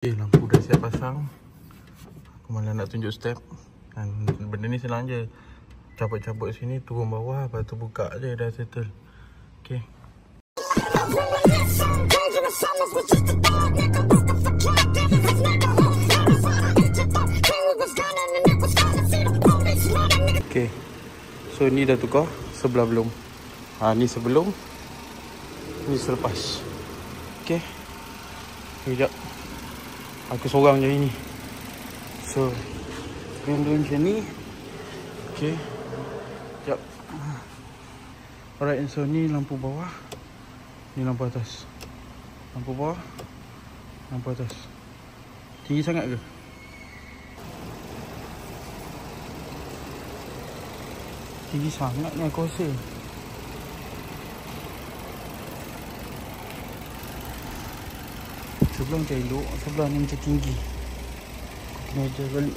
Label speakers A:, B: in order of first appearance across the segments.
A: Okay, lampu dah siap pasang. Aku malah nak tunjuk step. Dan benda ni senang je. Cabut-cabut sini, turun bawah, lepas tu buka je, dah settle. Okay. Okay. So ni dah tukar, sebelah belum. Ni sebelum, ni selepas. Okay. Sekejap. Aku seorang je ini. So Benda macam ni. Okay. Sekejap. Alright, so ni lampu bawah, ni lampu atas. Lampu bawah, lampu atas. Tinggi sangat ke? Tinggi sangat ni aku rasa. Sebelah macam elok, sebelah ni macam tinggi. Aku kena ajar balik.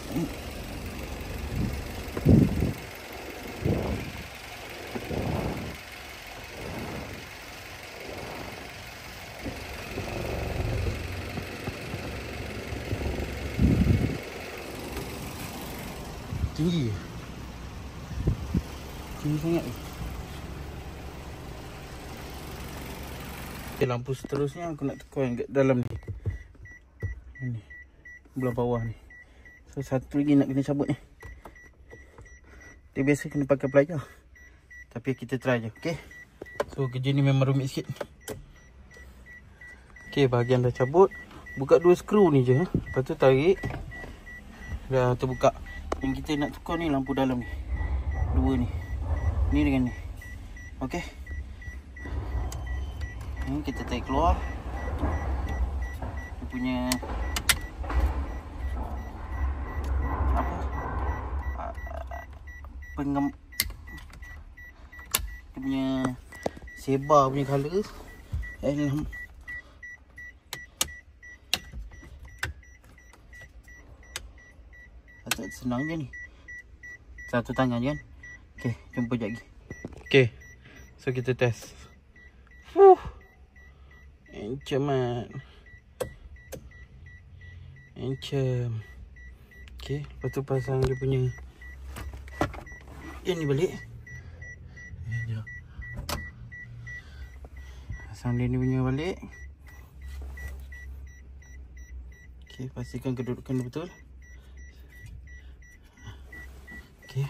A: Tinggi ke? Tinggi sangat ke? Okay, lampu seterusnya aku nak tukar yang kat dalam ni. Ni belah bawah ni. So satu lagi nak kena cabut ni. Dia biasa kena pakai pelajar, tapi kita try je. Okay. So kerja ni memang rumit sikit. Okay, bahagian dah cabut. Buka dua skru ni je. Lepas tu tarik. Dah terbuka. Yang kita nak tukar ni lampu dalam ni. Dua ni. Ni dengan ni. Okay. Ni kita tarik keluar. Dia punya dia punya sebar punya color. Agak senang je ni. Satu tangan je kan. Okay, jumpa sekejap lagi. Okay, so kita test. Encam. Okay, lepas tu pasang dia punya yang ni balik. Pasang dia ni punya balik. Okay, pastikan kedudukan dia betul. Okay.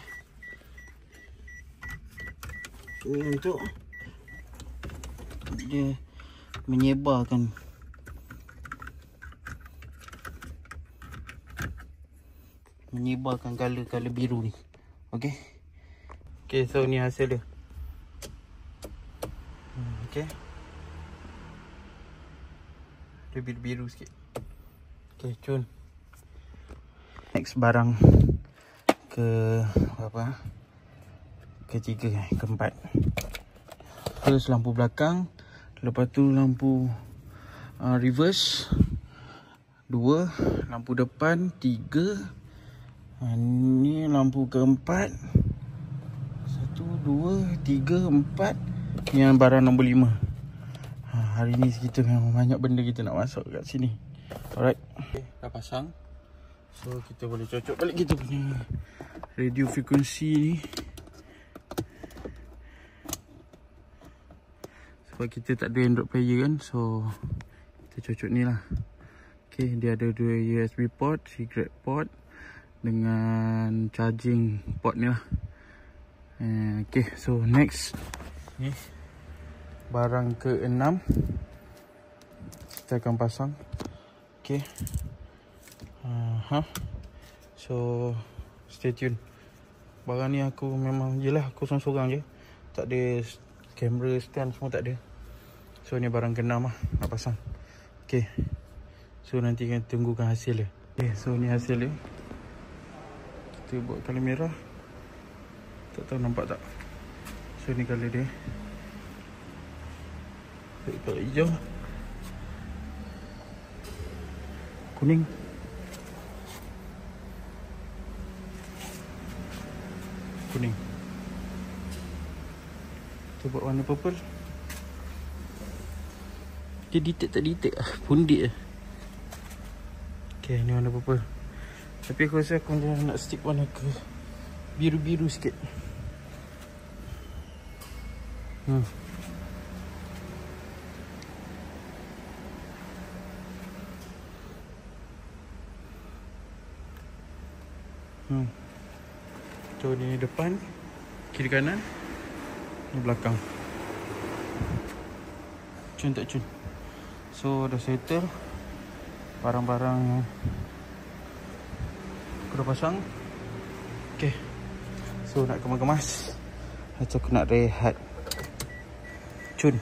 A: Ini untuk dia menyebarkan color biru ni. Okay. Okay, so ni hasil dia. Okay. Dia biru-biru sikit. Okay, cun. Next barang ke apa? Ketiga, keempat. Terus lampu belakang. Lepas tu lampu reverse. 2. Lampu depan 3. Ni lampu keempat. 1, 2, 3, 4. Yang barang nombor 5. Hari ni kita memang banyak benda kita nak masuk kat sini. Alright. Okay, dah pasang. So kita boleh cocok balik kita punya radio frekuensi ni. Sebab kita tak ada Android player kan. So kita cocok ni lah. Okay, dia ada 2 USB port, cigarette port dengan charging port ni lah. Okay, so next ni barang ke-6 kita akan pasang. Okay. So stay tune. Barang ni aku memang jelah aku seorang-seorang je. Tak ada kamera, stand semua tak ada. So ni barang ke-6 lah nak pasang. Okay. So nanti kita tunggukan hasil dia. Okay, so ni hasil dia. Kita buat color merah. Tak tahu nampak tak. So ni color dia. Color hijau. Kuning. Kuning. Kita buat warna purple. Dia detect tak detect lah. Pundik lah. Okay, ni warna purple. Tapi aku rasa aku nak stick warna ke biru-biru sikit. So ni depan, kiri kanan, ni belakang. Cun tak cun. So dah settle barang-barang yang aku dah pasang. Okay, so nak kemas-kemas, macam aku nak rehat. Cun.